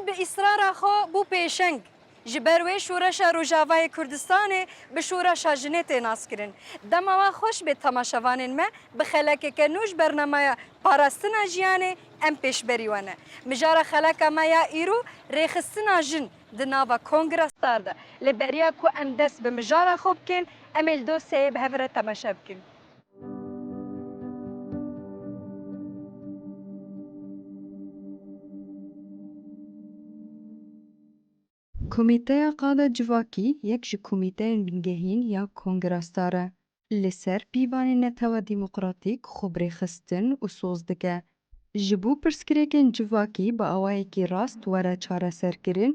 به اصرار خو بو پیشنگ جبروی شورش روجاوای کردستان به شورش جنت ناس کرن دما خوش به تماشاوان ما به خلک کنوش برنامه پاراستن جیانه ام پیش بریونه مجار خلک ما یا ایرو ریخستن جن دناوا کنگرس دارده لبریا کو ام دست به مجار خوب کن امل دو سه به هفره تماشا بکن کمیته قاده جواکی یک ji komîteyên bingehîn ya Kongresdar e. Li ser pîvanê netewa dîmokratîk xwebrêxistin û soz dike. Ji bo pirsgirêkên civakî bi awayekî rast were çareserkirin,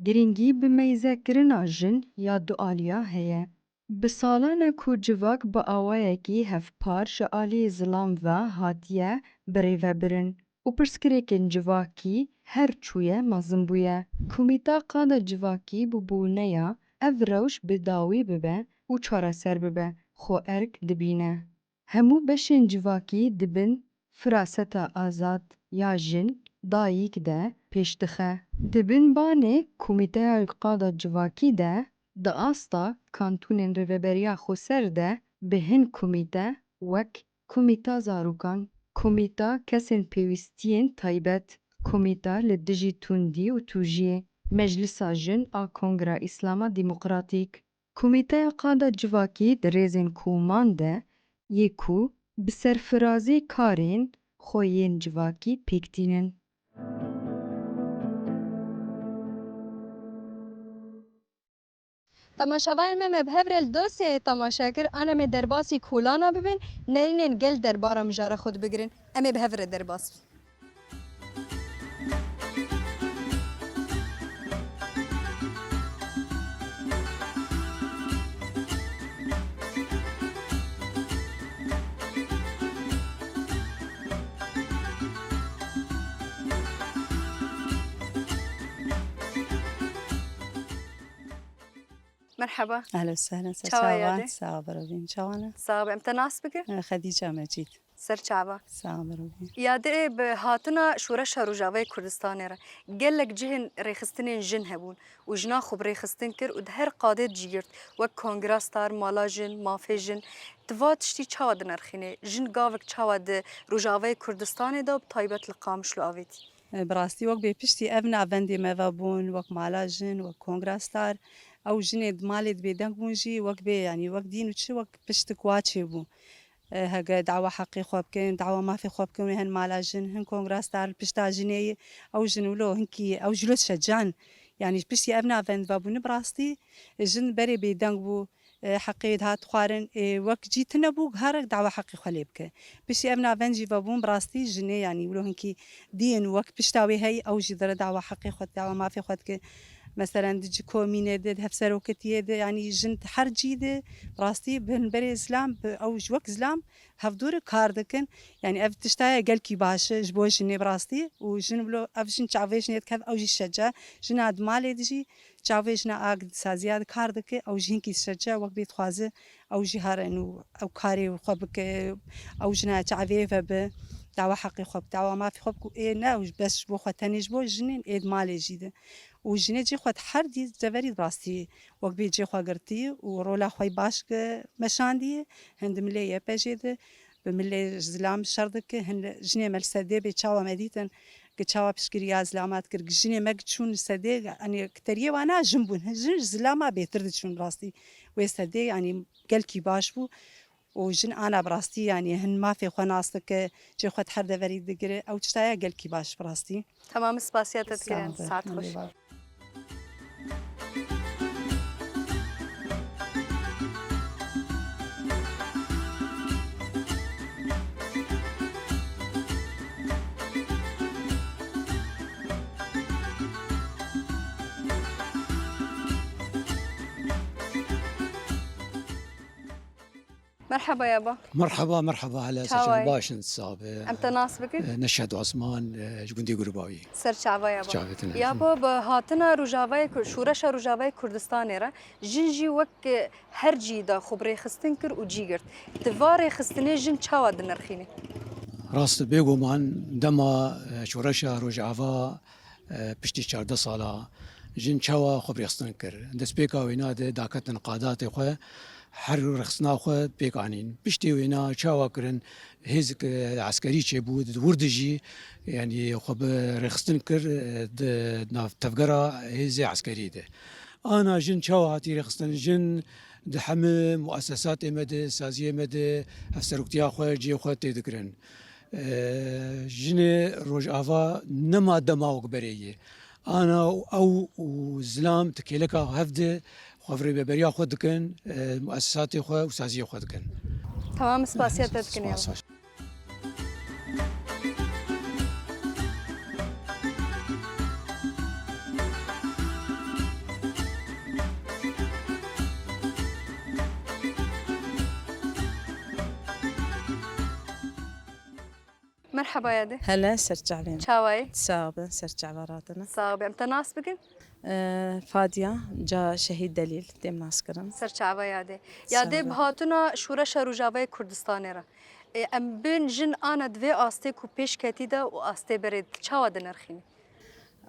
girîngî bi meyzekirina jin ya dualiya heye. Bi salan e ku civak bi awayekî hevpar ji aliyê zilam ve hatiye birêvebirin û pirsgirêkên civakî her çûye mezin bûye. Komîta qada civakî bi bûneya ev rewş bi dawî bibe û çareser bibe, xwe erk dibîne. Hemû beşên civakî dibin firaseta azad ya jin dayîk de pêş dixe. Dibin banê Komîteya Qada Civakî de di asta kantûnên rêveberiya Xweser de bi hin komîte wek Komîta Zarokan, Komîta Kesên Pêwîstiyên Taybet, Komîta li dijî tundî û tûjiyê, Meclisa Jin a Kongra Îslama Dîmokratîk. Komîteya Qada Civakî di rêzên Koman de yê ku bi serfirazî karên xwe yên civakî pêktînin. تماشاوان ما بهبرل دو سه تماشا کر انا می درباسی کولانا ببین نرینن گل دربارا مجاره خود بگیرین امی بهبر درباس مرحبا أهلا وسهلا شوايا صعبة روبين شوانا صعب امتى ناس بكر خديجة مجيد سر چاوا صعبة روبين یاده به هاتنا شورش روجاوی کردستان را گلک جهن ریخستن جن هبون و جنا خوب ریخستن کر و ده هر قاده جیرت و کنگراس تار مالا جن مافی جن دوات شتی چاوا دنرخینه جن گاوک چاوا ده روجاوی کردستان دا بطایبت لقامش لو آویتی براستي وقت بيبشتي أبنا فندي مافابون وقت مالاجن وقت كونغراستار أو جنيد مالد بيدنك مونجي وقت بي يعني وقت دين وتشي وقت بشتك واتشي بو هكا دعوة حقي خوابكن دعوة ما في خوابكن هن مالاجن هن كونغراستار بشتا جنيه أو جنولو هنكي أو جلوت شجان يعني بشتي أبنا فند بابون براستي جن بري بيدنك بو حقي هات خوارن وقت جيت نبو هارك دعوة حقي خليبك بشي أبنا فنجي بابون براستي جنيه يعني ولو هنكي دين وقت بشتاوي هي أو جدر دعوة حقي خد دعوة ما في خدك مثلا دجي كومينة دد هفسر وكتيه ده يعني جنت حرجي ده براستي بنبري إسلام أو جوك إسلام هفدور كاردكن يعني أف تشتاي قلكي باشا جبوش جني براستي وجن بلو أف جن تعرفيش نيت كذا أو جي شجع جن عاد مالي دجي تعرفيش ناقد سازياد كاردك أو جين كي شجع وقت بيتخازه أو جي هارنو أو كاري وخبك أو جنا تعرفيه فب دعوة حقي خب دعوة ما في خبك إيه نا بس بو خوتني جبو جنين إيه مالي جيده وجني جي خود حردي زفري براستي وقت بيجي خوا قرتي ورولا خوي باش مشاندي هند ملي بجيد بملي زلام شردك هن جني مل سدي بيتشاوا مديتن كتشاوا بشكريا زلامات كر جني مكتشون سدي يعني كتريه وانا جنبون جن زلاما بيتردشون براستي ويسدي يعني قلكي باش بو وجن أنا براستي يعني هن ما في خناصك جي خود حرد فريد دقري أو تشتايا قلكي باش براستي تمام سپاسیات تکرین ساعت خوش مرحبا يابا مرحبا مرحبا هلا شاوي. سجن باشن صابه امتى ناس بكر نشهد عثمان جندي قرباوي سر چاوا يابا شعبتنا يابا به هاتنا روجاوی شورش روجاوی کردستان را جنجی وک هر جی دا خبره خستن کر و جیگرت دوار خستنه جن چاوا دنرخینه راست بيقو مان دما شورشا رجعوا پشتی 14 سالا جن چاوا خو برخستن کر دست پیکا وینا ده داکتن قادات خو هر رخصنا خو پیکانین پشتی وینا چاوا کرن هیز عسکری چه بود وردجی يعني خو برخصتن کر ده ناف تفجرا هیز عسکری ده أنا جن شو هاتي رخصتن جن دحم مؤسسات مدى سازية مدى هفسروكتيا خواه جي خواه تذكرن جن روج آفا نما دماغ بريه أنا أو زلام تكيلكا هفده خفري ببريا خود دكن مؤسساتي خواه وسازية خود دكن تمام سپاسیت کنیم. مرحبا يا دي. هلا سرجع علينا شاوي سابا سرجع براتنا صاحب أنت ناس بكن فادية جا شهيد دليل ديم ناسكرن سر شعبا يا دي يا دي بهاتنا شورش روجاوي كردستان را ام بين جن أنا دوي آستي كو پیش كتيدا و آستي بريد چاوا دنرخيني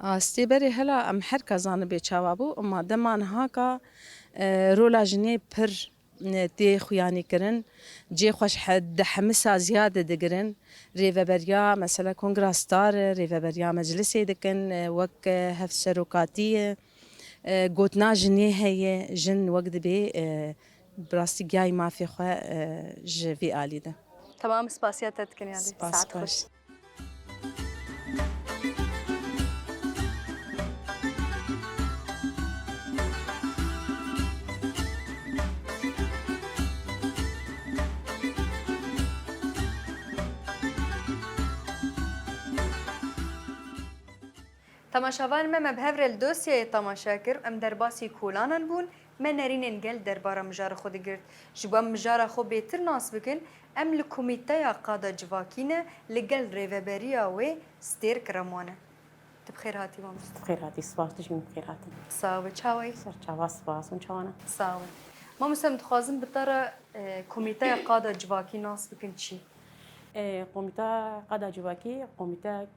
استيبري هلا ام حركة زان بي چاوابو اما دمان هاكا رولا جني پر تي خوياني كرن جي خوش حد حمسا زيادة دقرن ريفابريا مثلا كونغراستار ريفابريا مجلسي دكن وك هف سروكاتية قوتنا جني هي جن وقت بي براستي جاي ما في خوا جي آلي ده تمام سپاسيت تكن يا دي ساعت خوش تماشاوان ما بهفر الدوسية تماشا كر ام درباسي كولانن بون ما نرين نقل دربارا مجار خود گرد جبا مجار خود بيتر ناس بكن ام لكوميتايا قادة جواكينة لقل ريفابريا و ستير كراموانا تبخير هاتي مامس بخير هاتي صباح تجي بخير هاتي صاوي تشاوي سرچاوا سپاس اون چوانا صاوي مامس هم تخوازم بطارة كوميتايا قادة جواكي ناس بكن چي قوميتا قادا جواكي قوميتا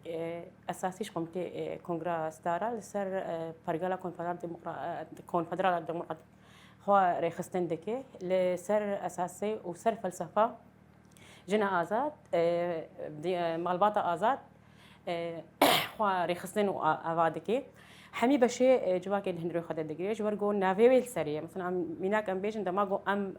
اساسيش قوميتا كونغرا ستارا لسر برغالا كونفدرال ديمقراط هو ريخستن دكي لسر اساسي وسر فلسفه جنا ازاد مغلباطه ازاد هو ريخستن وافادكي حمي بشي جواكي الهندري خد دغري جوار جو نافي ويل سريه مثلا ميناك ام بيجن دماغو ام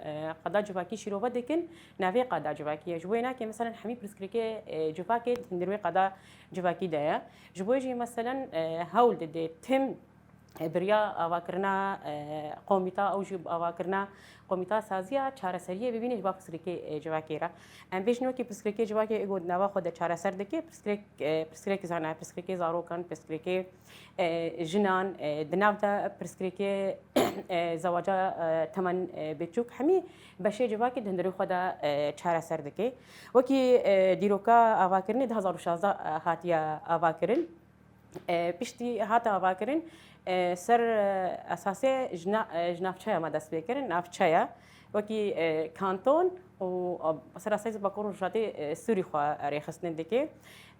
قدا جواكي شيرو بدكن نافي قدا جواكي جوينا كي مثلا حمي برسكريكي جواكي الهندري قدا جواكي دايا جويجي مثلا هول دي تم بريا اواكرنا قوميتا او جيب اواكرنا قوميتا سازيا چارەسەریە ببینید با پرسکرێکی جواکێرە ئەم بێژنەوەکی پرسکرێکی جواکێ ئێگۆ ناوا خۆدە چارەسەر دەکێ پرسکرێکی زانە پرسکرێکی زارۆکان پرسکرێکی ژنان دناوتە پرسکرێکی زەواجە تەمەن بچووک هەمی بەشێ جواکی هەندێک خۆدا چارەسەر دەکێ وەکی دیرۆکە ئاواکردنی 2016 هاتیە ئاواکردن پشتی هاتە ئاواکردن سر اساسي جنافچايا ما دست بكرن نافچايا وكي كانتون و سر اساس بكون جاتي سوري خو ريخستن دكي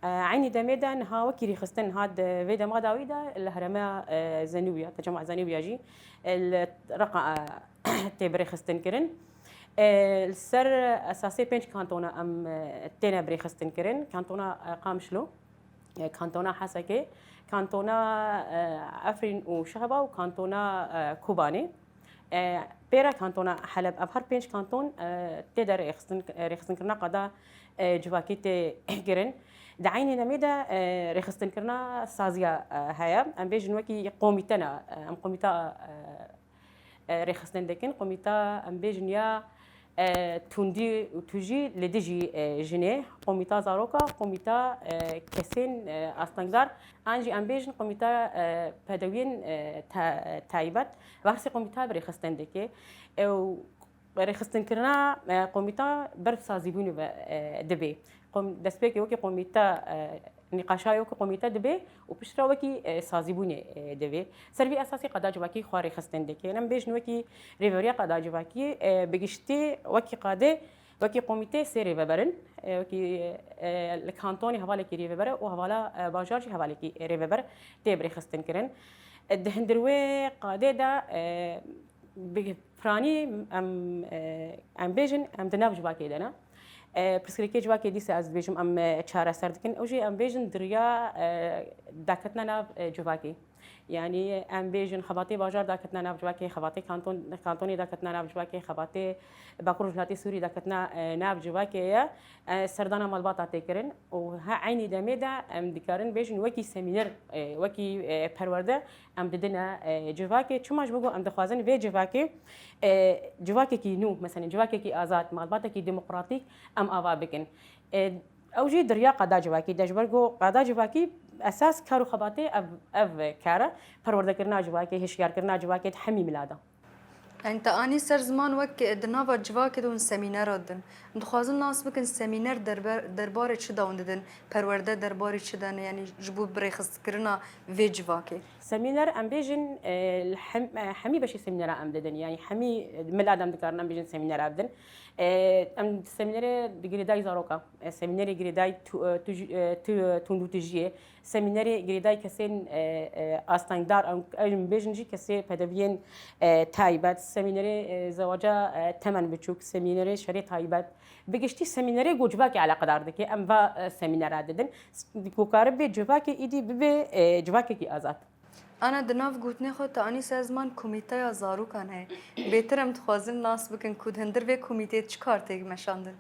عيني دميدان ها وكي ريخستن هاد فيدا ما داويدا الهرمه زنوبيا تجمع زنوبيا جي الرقم تبريخستن كرن السر اساسي بنش كانتونا ام تينا بريخستن كرن كانتونا قامشلو كانتونا حسكي كانتونا عفرين وشهبة وكانتونا كوباني بيرا كانتونا حلب أبهر بينش كانتون تقدر ريخستن كرنا قدا جواكي تجرن دعيني نميدا ريخستن كرنا سازيا هيا أم بيجن وكي قوميتنا أم قوميتا ريخستن دكين قوميتا أم بيجن يا توندي وتجي لدجي جنيه قوميتا زاروكا قوميتا كسين أستنجدار أنجي أمبيجن قوميتا بدوين تايبات وهرسي قوميتا بريخستن دكي أو بريخستن كرنا قوميتا برف سازيبوني دبي قوم دسبيكي وكي قوميتا نقاشايو كي قوميتا دبي وبشرا وكي سازيبوني دبي سربي اساسي قدا جواكي خواري خستن دكي نم بيجن وكي ريفوريا قدا جواكي بگشتي وكي قاده وكي قوميتي سيري ببرن وكي الكانتوني هوالي كي ريفبر وهوالا باجارجي هوالي كي ريفبر تبري خستن كرن الدهندروي قادة بفراني ام بيجن ام دناف جواكي دنا برسكريكي جواكي دي ساز بيجم ام تشارا سردكن اوجي ام بيجن دريا داكتنا ناف جواكي يعني ام بيجن خباتي باجار داكتنا ناف جواكي خباتي كانتوني داكتنا ناف جواكي خباتي باكور جلاتي سوري داكتنا ناف جواكي سردانا مالباطا تكرن وها عيني دميدا ام ديكارن بيجن وكي سيمينر وكي پرورده ام ددنا جواكي چماش بگو ام دخوازن في جواكي جواكي كي نو مثلا جواكي كي آزاد مالباطا كي ديمقراطيك ام آوا بكن اوجي دريا قادا جواكي دجبرگو قادا جواكي اساس كارو خباتي اف كارا پرورده کرنا جواكي هشيار کرنا جواكي حمي ميلادا انت اني سر زمان وك دناوا جواكي دون سمينار دن دخوازن ناس بكن سمينار دربار چه داون دن پرورده دربار چه دن يعني جبو بريخست کرنا في جواكي سمينار ام بيجن حمي بشي سمينار ام ددن يعني حمي ميلاد ام دكارنا بيجن سمينار ابدن ام سمينار دغريداي زاروكا سمينار غريداي توندو تجيه سمينار غريداي كسين استاندار ام بيجن جي كسي بدبين تايبات سمينار زواجا تمن بچوك سمينار شري تايبات بگشتی سمیناری گوجباکی على قدر دکی ام و سمینار دادن کوکار به جواکی ایدی به جواکی کی آزاد انا دناف گوتنی خود تا اني سازمان کمیته زارو کن هی بهترم تخوازن ناس بکن کود هندر و کمیته چ کار تگ مشاندن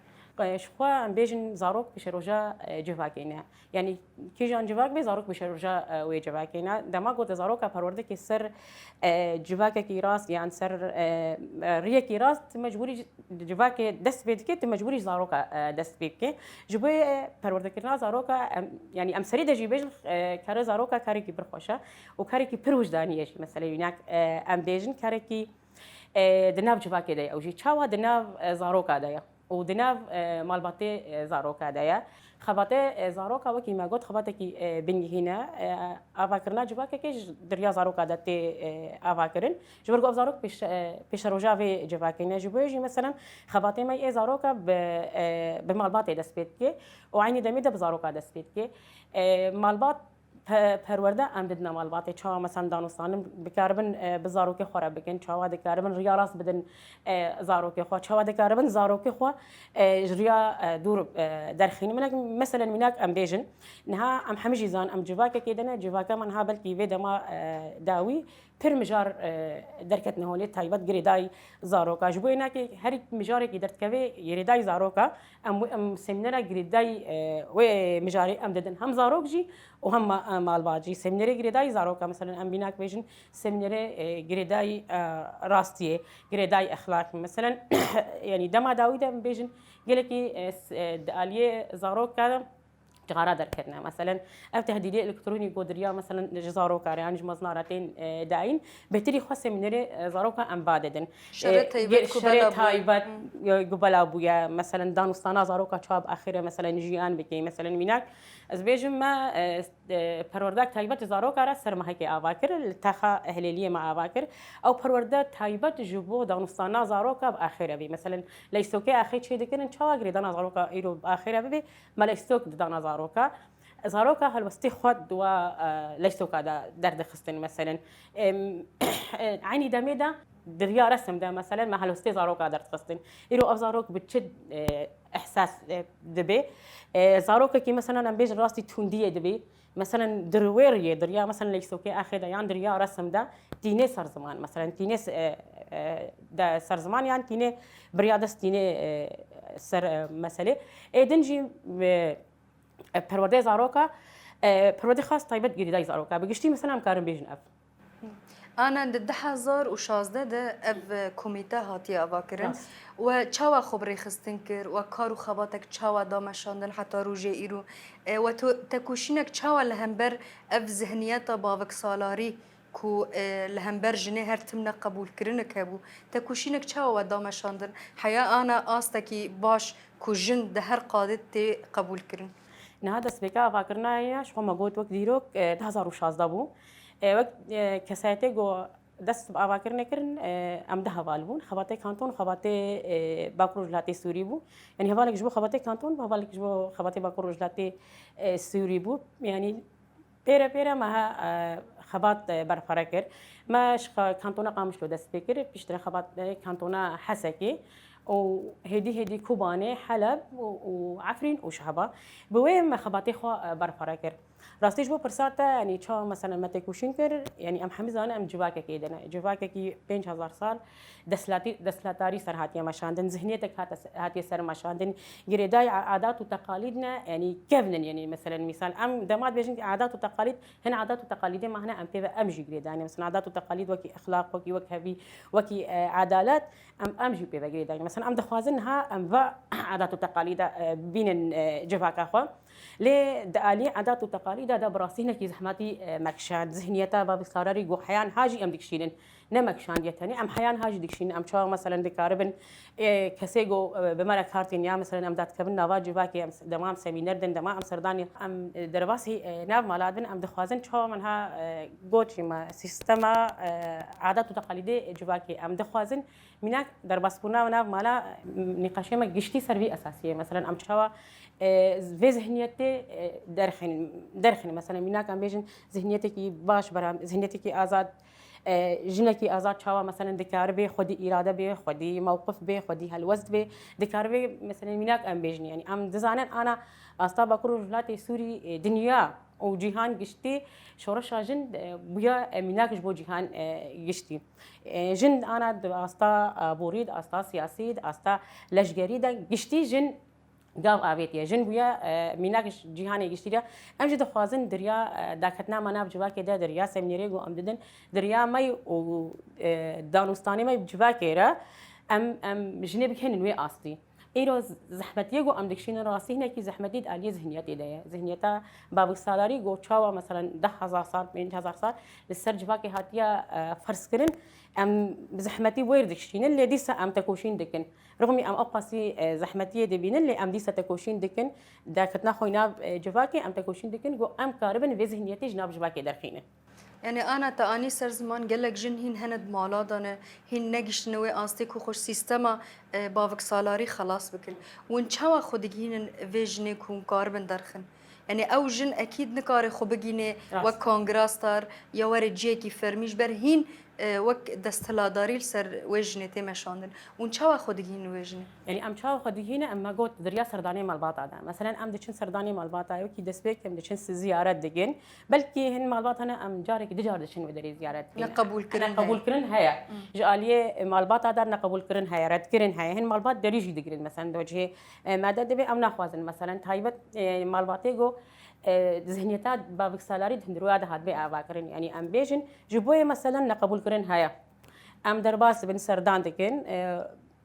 شخوا ام بيجن زاروك بشروجا جواكينا يعني كي جان جواك بي زاروك بشروجا وي جواكينا دما قلت زاروكا پرورده كي سر جواكا كي راس يعني سر ريا كي راس مجبوري جواكي دست بيد كي مجبوري زاروكا دست بيد كي جبوي پرورده كرنا زاروكا يعني ام سري دجي بيجن كار زاروكا كاري كي برخوشا وكاري كي پروجداني شي مثلا هناك ام بيجن كاري كي دناف جواكي داي او جي چاوا دناف زاروكا داي ودناف مالباتي زاروكا دايا خباتي زاروكا وكي ما قلت خباتي كي بني هنا افاكرنا جواكا كي دريا زاروكا داتي افاكرن جبرقو زاروك بيش روجا في جواكينا جبوجي مثلا خباتي ما اي زاروكا بمالباتي دسبيتكي وعيني دميده بزاروكا دسبيتكي مالبات پرورده ام ددنا مالباتی چاوا مثلا دانستانم بکاربن بزاروکی خورا بکن چاوا دکاربن ریا راست بدن زاروکی خوا چاوا دکاربن زاروکی خوا ریا دور درخینی منك مثلا منك ام بيجن نها ام حمجي زان ام جواكا كيدنا جواكا من ها بلكي في دما داوي پر مجار دركتنا هوني تايبت غريداي زاروكا جبوينا كي هر مجاري كي درت كوي يريداي زاروكا ام سمنرا غريداي و مجاري ام ددن هم زاروك جي وهم مالباجي سمنري غريداي زاروكا مثلا ام بيناك بيجن سمنري غريداي راستيه غريداي اخلاق مثلا يعني دما داوي دم بيجن قالكي داليه زاروكا جغارة دركتنا مثلا أو تهديدية إلكتروني قدرية مثلا جزاروكا يعني جمزنارتين داين بتري خاصة من زاروكا أم بعدين شريط هايبات قبل أبويا مثلا دانستانا زاروكا شاب آخره مثلا جيان بكي مثلا مناك از بيجم ما پروردك تايبات زاروكا را سر ما هيك أواكر التخا أهلية مع أواكر أو پروردك تايبات جبو دانستانا زاروكا بآخره بي مثلا ليستوكي آخر شيء ذكرن شواغري دانا زاروكا إيرو بآخره بي ما ليستوك دانا زاروكا هالوستي خود و ليستوكا درد خستن مثلا عيني دميدا دريا رسم ده مثلا ما هالوستي زاروكا درد خستن إيرو أبزاروك بتشد إحساس دبي زاروكا كي مثلا أم بيج راستي توندية دبي مثلا درويرية دريا مثلا ليستوكي آخر يعني دريا رسم ده تيني سر زمان مثلا تيني ده سر زمان يعني تيني بريادس تيني سر مسألة دنجي پرورده زاروكا پرورده خاص تايبت غريداي زاروكا بگشتي مثلا ام كارم بيجن اف انا د 2016 ده اف کمیته هاتی اواکرن و چاوا خبری خستن کر و کارو خباتک چاوا دامشاندن حتی روجه ایرو و تکوشینک چاوا لهمبر اف ذهنیت باوک سالاری کو لهمبر جنه هر تمنا قبول کرنه کبو تکوشینک چاوا دامشاندن حیا انا آستکی باش کو جن ده هر قادت تی قبول کرن نهادا سبيكا فاكرنا شو ما قلت وقت ديروك 2016 بو وقت كساتي جو دست بآواکر نکرن ام ده هوال بون خباته کانتون خباته باکو رجلاتی سوری بو یعنی هوالک جبو خباته کانتون و هوالک جبو خباته باکو رجلاتی سوری بو یعنی پیرا ما خبات برفرا کر ماش کانتونا قامش لو دست بکر پیشتر خبات کانتونا حسکی و هدي كوباني حلب وعفرين وشهبة بوين ما خباتي خو برفرا كر راستيش بو برساتا يعني تشا مثلا ما تكوشين كر يعني ام حمزه انا ام جواكا كيدنا جواكا كي 5000 سال دسلاتاري سر هاتيا مشاندن ذهنيتك هاتي سر مشاندن جريداي عادات وتقاليدنا يعني كيفن يعني مثلا مثال ام دمات بيجن عادات وتقاليد هنا عادات وتقاليد ما هنا ام تبع امجي جريدا يعني مثلا عادات وتقاليد وكي اخلاق وكي وكهبي وكي عدالات امجي بيبا جريدا يعني مثلا ام دخوازنها ام با عادات وتقاليد بين جواكا خو لي دالي عادات وتقاليد هذا براسينا كي زحماتي مكشان ذهنيتها باب القراري جو حيان هاجي ام دكشينن نمكشان يتني ام حيان هاجي دكشين ام شا مثلا دكاربن كسيجو بمرا كارتين يا مثلا ام دات كبن نواجي باكي ام دمام سمينر دن دمام ام سرداني ام درباسي ناف مالادن ام دخوازن شو منها جوتشي ما سيستما عادات وتقاليد جواكي ام دخوازن منك درباسبونا وناف مالا نقاشي ما جشتي سربي اساسيه مثلا ام شوا في ذهنيتي درخن مثلا منك كان بيجن ذهنيتك باش برام ذهنيتك آزاد جنك آزاد شوا مثلا ذكر به خدي إرادة به خدي موقف به خدي هالوزن به ذكر به مثلا منك أم بيجن يعني أم دزانن أنا أستابا كرو جلاتي سوري دنيا وجيهان قشتي شورش جن بيا منك جبو جيهان قشتي جن أنا أستا بوريد أستا سياسي أستا لشجريدا قشتي جن قاف آبيتيا جن بويا ميناكش جيهاني قشتيريا ام جد خوازن دريا داكتنا منا بجواكي دا دريا سمنيريغو ام ددن دريا ماي و دانوستاني ماي بجواكي را ام جنب هن نوي اصلي ايرو زحمتيغو ام دكشين راسي هنا كي زحمتي دالي ذهنيتي دا ذهنيتا باب السالاري جو تشاوا مثلا 10000 سال 20000 سال للسر جواكي هاتيا فرس كرن ام زحمتي وير دكشين اللي ديسا ام تكوشين دكن رغم ام اوقاسي زحمتيه دبين اللي ام ديسا تكوشين دكن داكتنا خوينا جواكي ام تكوشين دكن جو ام كاربن في ذهنيتي جناب جواكي درخينه يعني أنا تاني سر زمان قال لك جن هين هند مالادنا هين نجش نوي أنستيك وخش سيستما بافك سالاري خلاص بكل وإن شوا خدجين فيجني كون كاربن درخن يعني أو جن أكيد نكاري خو بجيني وكونغراستار يا ورد جيكي فرميش برهين وك دستلاداري لسر وجني تمشاندن وإن شوا خدجين وجني يعني ام شاو خديهنا اما قلت دريا سرداني مالباطا دا مثلا ام دشن سرداني مالباطا وكي دسبيك ام دشن زيارات دجن بلكي هن مالباطا انا ام جارك دجار دشن ودري زيارات قبول كرن قبول كرن هيا جاليه مالباطا دار قبول كرن هيا رد كرن هيا هن مالباط دريجي دجرين مثلا دوجه ماده دبي ام ناخوازن مثلا تايبت مالباطي جو ذهنيتات بابك سالاري هندروا هذا هاد بي اباكرن يعني ام بيجن جبوي مثلا قبول كرن هيا ام درباس بن سردان دكن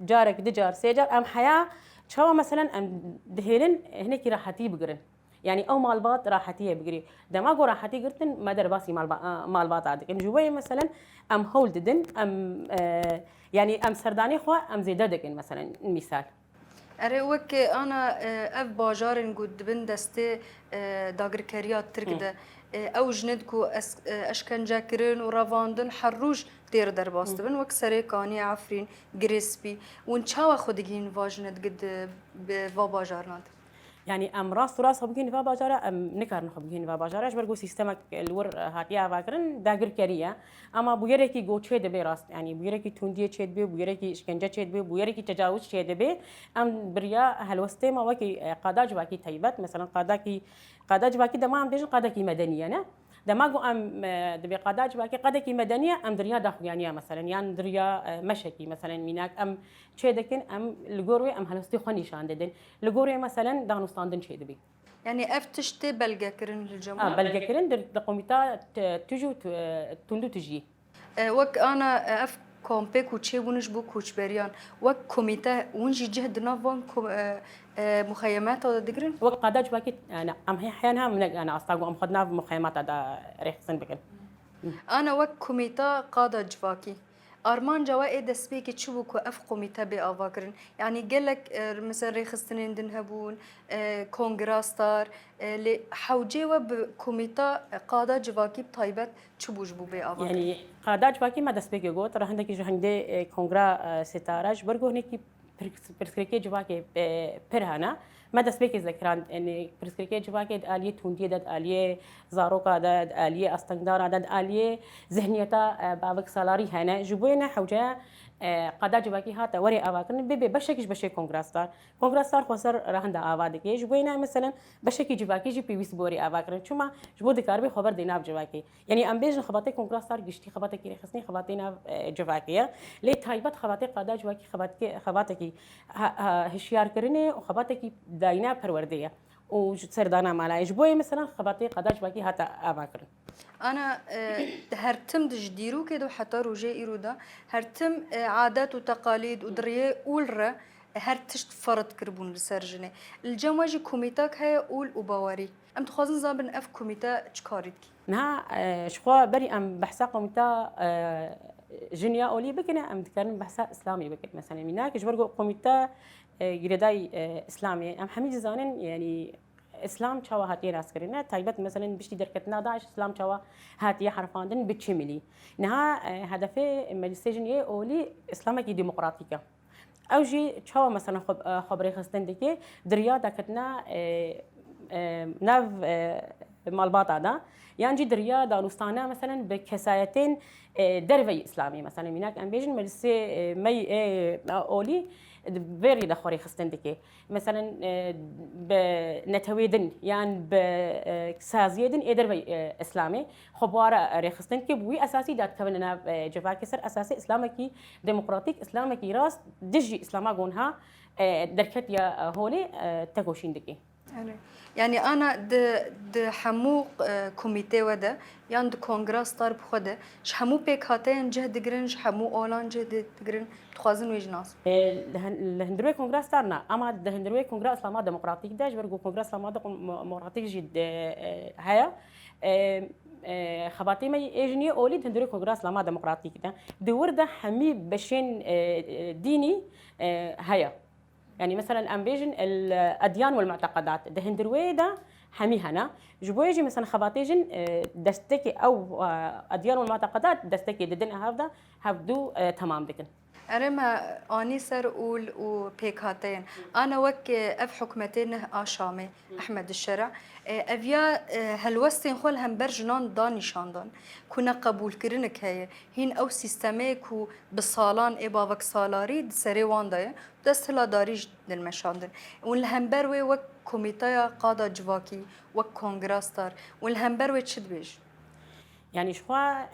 جارك دجار سيجار ام حياه شوا مثلا ام دهيلن هناك راحتي بقرن يعني او مالباط راحتيه بقري دماغو راحتي قرتن ما درباسي مالباط عندك ام جوي مثلا ام هولدن ام يعني ام سرداني خو ام زيددكن مثلا مثال أري وك أنا أف باجار نقود بن دستي داغر كريات تركده أو جندكو أشكنجا كرن ورافاندن حروج دير درباست بن وك سري كاني عفرين جريسبي ونشاوا خدجين واجند قد بوا باجارنات يعني ام راس بگین و باجاره ام نکارن خو بگین و باجارهش برگو سیستم الور هاتیا واکرن داگر کریه اما بویره کی گوچه دبی راست يعني بویره کی توندیه چید بی بویره کی اشکنجه چید بی بویره کی تجاوز چید بی ام بریا هلوسته ما وکی قاداج واکی تایبت مثلا قاداج واکی دمام دیجن قاداکی مدنیه نه دماغو ام دبي قاداج باكي قادكي مدنيه ام دريا داخل يعني مثلا يعني دريا مشكي مثلا ميناك ام تشيدكن ام الجوروي ام هلستي خوني شانددن الجوروي مثلا دانوستاندن تشيدبي يعني افتشتي بلغا كرن للجمهور بلغا كرن دقوميتا تجو تندو تجي وك انا اف كومبي كوتشي ونش بو كوتش بريان وك كوميتا ونجي جهد نافون مخيمات هذا دقرن وك قاداج باكي انا ام هي احيانا انا استاغو ام خدنا مخيمات هذا ريحسن بكن انا وك كوميتا قاداج باكي آرمان جوا دەستپێکی چ بوو کە ئەف قومیتە بێ ئاواکردن یعنی گەلک مثل ڕێخستنێن دن هەبوون کۆنگراستار لێ حەوجێوە کۆمیتا قادا جواکی تایبەت چ بووش بوو بێ ئاوا يعني قاداج باكي ما دست بيجي قوت راه عندك هندي كونغرا ستاراج برجو هنيك برسكريكي جواكي برهنا ما دست بيجي ذكران يعني برسكريكي جواكي آلية توندية داد آلية زاروكا داد آلية أستندارا داد آلية ذهنيتا بابك سالاري هنا جبوينا حوجة قادا جواكي هاتا وري أواكن بيبي بشكش بشي كونغراستار خسر راهندا آوادكي جبوينا مثلا بشكي جواكي جي بيويس بوري أواكن شو ما جبو دكاربي خبر دينا بجواكي يعني أم بيجن خباتي كونغراستار جشتي خباتي كي خصني خباتينا جواكية لي تايبات خباتي قادا جواكي خباتكي هشيار كرني وخباتكي داينا پروردية وسردانا مالا جبوي مثلا خباتي قادا جواكي هاتا أواكن أنا هرتم دجديرو كده حتى روجي إيرودا هرتم عادات وتقاليد ودريه أولرا هرتشت فرض كربون لسرجنة الجماجي كوميتاك هي أول وبواري أم تخازن زابن أف كوميتا تشكاريتكي نها شخوا بري أم بحثا قوميتا جنيا أولي بكنا أم تكرن بحثا إسلامي بكت مثلا مناك جبرجو قوميتا جرداي إسلامي أم حميد زانن يعني اسلام چاوا هاتي راس كرينا تايبت مثلا بشتي دركتنا داعش اسلام چاوا هاتي حرفاندن بتشملي نها هدفه مجلسجن اي اولي اسلامك ديمقراطيكا او جي چاوا مثلا خبري خستن دكي دريا دكتنا ناف مالباطا دا يعني جي دريا دانوستانا مثلا بكسايتين درفي اسلامي مثلا هناك ام بيجن مجلس مي اولي فيري دخوري خستندكي مثلا بنتويدن يعني بسازيدن ادر اسلامي خبواره ريخستندكي بوي اساسي دات كبننا جفاكي سر اساسي اسلامكي ديمقراطيك اسلامكي راس دجي اسلاما غونها دركت يا هولي تكوشيندكي يعني أنا د حمو كوميتي وده يعني د كونغرس طرب خده ش حمو بيك هاتين جهد جرين ش حمو أولان جهد جرين تخازن ويجناس الهندروي كونغرس تارنا أما الهندروي كونغرس إسلامي ديمقراطيك ده جبرجو كونغرس إسلامي ديمقراطيك جد هيا خباتي ما يجني أولي الهندروي كونغرس إسلامي ديمقراطيك ده دور ده حمي بشين ديني هيا يعني مثلا امبيجن الاديان والمعتقدات ده هندروي ده حمي هنا جبويجي مثلا خباتيجن دستكي او اديان والمعتقدات دستكي ددن هذا هبدو تمام دكن أرما أني سر أول وبيكاتين أنا وك أف حكمتين آشامي أحمد الشرع أفيا هالوستين خول هم برجنان داني شاندان كنا قبول كرنك هي هين أو سيستمي كو بصالان إباوك صالاري سري واندا دست لا داريج دل مشاندن والهمبروي وك كوميتايا قادة جواكي وك كونغراستار والهمبروي تشد بيج يعني شوا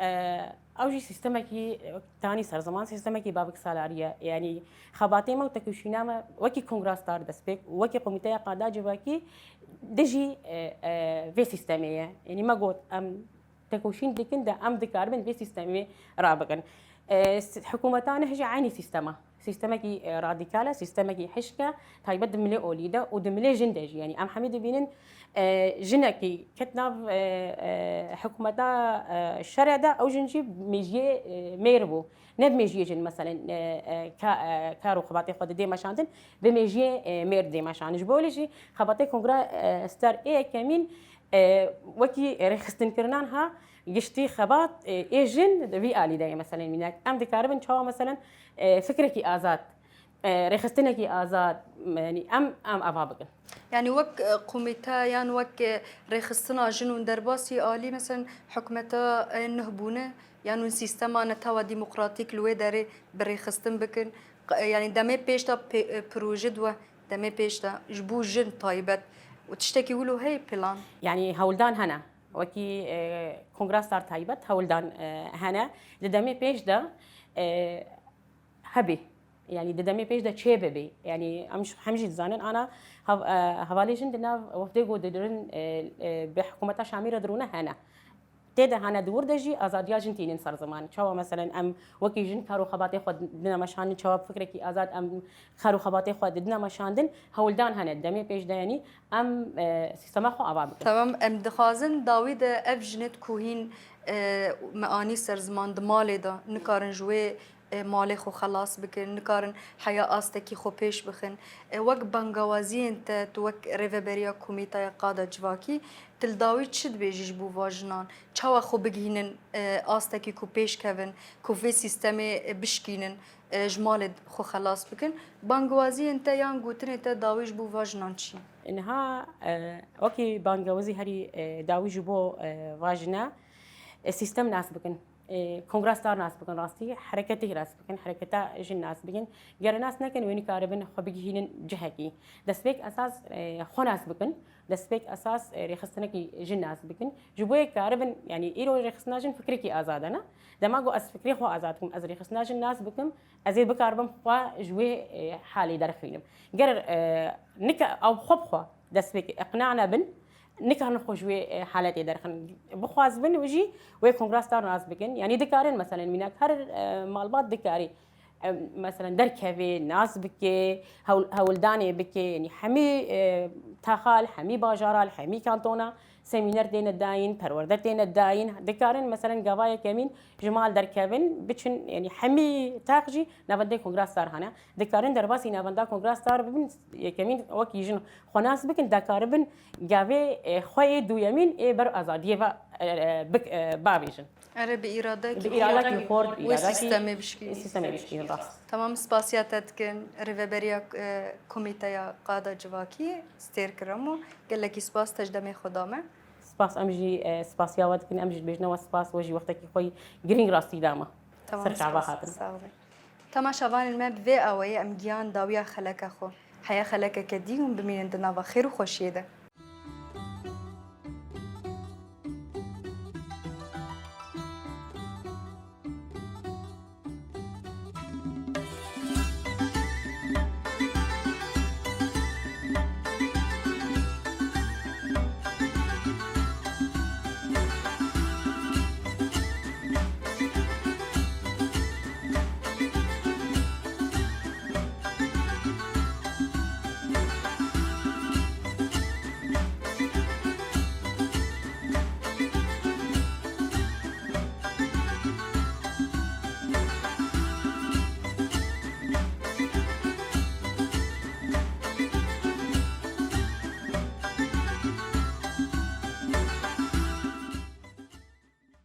اوجي سيستمكي تاني سر زمان سيستمكي بابك سالاريا يعني خباتي ما وتكوشيناما وكي كونغراستار دسبيك وكي قوميتايا قادا جواكي دجي في سيستمية يعني ما قلت ام تكوشين ديكن ده ام دكاربن في سيستمية رابقا حكومتانا هجي عيني سيستمكي راديكالا سيستمكي حشكة تايبد ملي اوليدا ودملي جندج يعني ام حميد بينن جنكي كتناف حكومتا الشرع ده او جنجي ميجي ميربو نب ميجي جن مثلا كارو خباتي خود دي ماشاندن بميجي مير دي ماشان جبولجي خباتي كونغرا ستار اي كمين وكي رخصتن كرنانها قشتي خبات ايجن في آلي داي مثلا منك ام دكاربن شو مثلا فكركي آزاد رخصتنكي آزاد يعني ام افابقن يعني وك قوميتا يعني وك رخصتنا جنون درباسي آلي مثلا حكمتا النهبونة يعني سيستما نتاوا ديمقراطيك لوي داري برخصتن بكن يعني دمي بيشتا بروجد و دمي بيشتا جبو جن طيبت وتشتكي يقولوا هي بلان يعني هولدان هنا وكي كونغرس تار تايبت هولدان هنا دمي بيش ده هبي يعني دمي بيش ده تشيبه بي يعني امش حمجي زانن انا هفاليجن دنا وفديغو ددرن بحكومه شاميره درونا هنا تيدا هنا دور دجي ازاديا جنتين صار زمان شوا مثلا ام وكي جن كارو خباتي خد دنا مشان شوا فكركي ازاد ام كارو خباتي خد دنا مشاندن هولدان هنا دمي بيش ده يعني ام سيستما خو اباب تمام ام دخازن داوود اف جنت کوهین معانی سر زمان دماله دا نکارن جوی مالێ خۆ خەلاص بکن نکارن حیا ئاستێکی خۆ پێش بخن وەک بەنگەوازیên te tu wek rêveberiya komîteya qada civakî dildawî çi dibêjî ji bo vajinan çawa xwe bigihînin astekî ku pêş kevin ku vê sîstemê bişkînin ji malê xwe xelas bikin bangewaziyên te yan gotinê te dawî ji bo vajinan çi انها وكي بانجوزي هري داوي جبو واجنا السيستم ناس بكن كونغرستار ناس بكن راستي حركتي ناس بكن حركتا جن ناس بكن غير ناس نكن وين كاربن خبيجين جهكي دسبيك اساس خو ناس بكن دسبيك اساس رخصتنكي جن ناس بكن جبوي كاربن يعني ايرو رخصناجن فكركي ازادنا دماغو اس فكري خو ازادكم از رخصناجن ناس بكم ازيد بكاربن خو جوي حالي درخينم غير نك او خب خو دسبيك اقنعنا بن نكهن خوشوي حالتي درخن بخواز بن وجي وي كونغرستار ناس بكن يعني دكارين مثلا منك هر مالبات دكاري مثلا دركبي ناس بكي هولداني بكي يعني حمي تاخال حمي باجارال حمي كانتونا سمينر دين الداين پرورده دين الداين دكارين مثلا قوايا كمين جمال دركبن بچن يعني حمي تاخجي نبنده كونغرستار هنا دكارين درباسي نبنده كونغرستار ببن كمين وكي جن خناس بكن دكاربن قاوي خوي دو يمين اي بر ازاديه بك بابيجن اره بإرادة بإرادة كورد وسيستمي بشكل سيستمي بشكل راس تمام سپاسیاتت کن ریوبریا کمیته قاده جواکی ستیر کرمو قال لك سپاس تجدمي خدامه سپاس امجي سپاس ياود كن امجي بجنا سپاس وجي وقتك خوي جرين راسي داما تمام سرچاوا هاتن تما شوان ما بفي اوي ام گیان داویا خلک خو حیا خلک کدی بمینن دنا و خیر و خوشیده